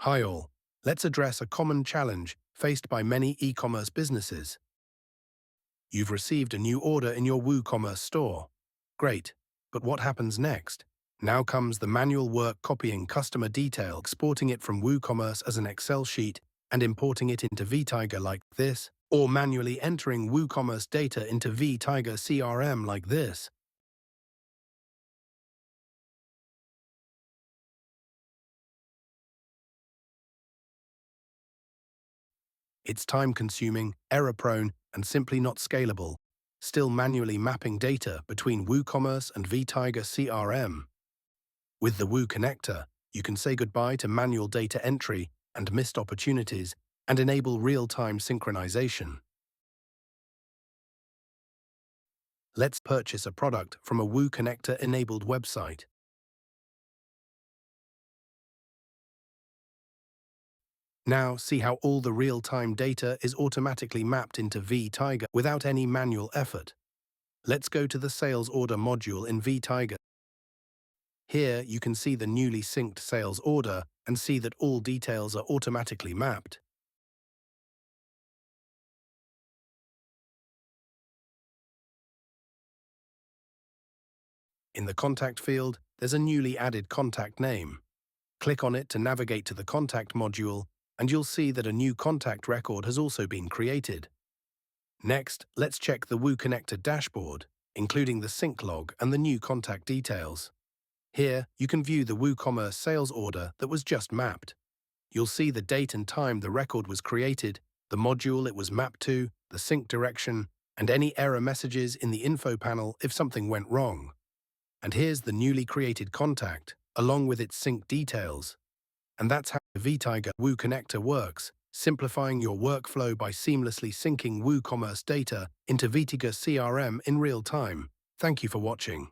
Hi all, let's address a common challenge faced by many e-commerce businesses. You've received a new order in your WooCommerce store. Great, but what happens next? Now comes the manual work copying customer detail, exporting it from WooCommerce as an Excel sheet and importing it into Vtiger like this, or manually entering WooCommerce data into Vtiger CRM like this. It's time-consuming, error-prone, and simply not scalable, still manually mapping data between WooCommerce and Vtiger CRM. With the Woo connector, you can say goodbye to manual data entry and missed opportunities and enable real-time synchronization. Let's purchase a product from a Woo connector-enabled website. Now see how all the real-time data is automatically mapped into Vtiger without any manual effort. Let's go to the sales order module in Vtiger. Here you can see the newly synced sales order and see that all details are automatically mapped. In the contact field, there's a newly added contact name. Click on it to navigate to the contact module, and you'll see that a new contact record has also been created. Next, let's check the Woo Connector dashboard, including the sync log and the new contact details. Here, you can view the WooCommerce sales order that was just mapped. You'll see the date and time the record was created, the module it was mapped to, the sync direction, and any error messages in the info panel if something went wrong. And here's the newly created contact, along with its sync details. And that's how the Vtiger Woo connector works, simplifying your workflow by seamlessly syncing WooCommerce data into Vtiger CRM in real time. Thank you for watching.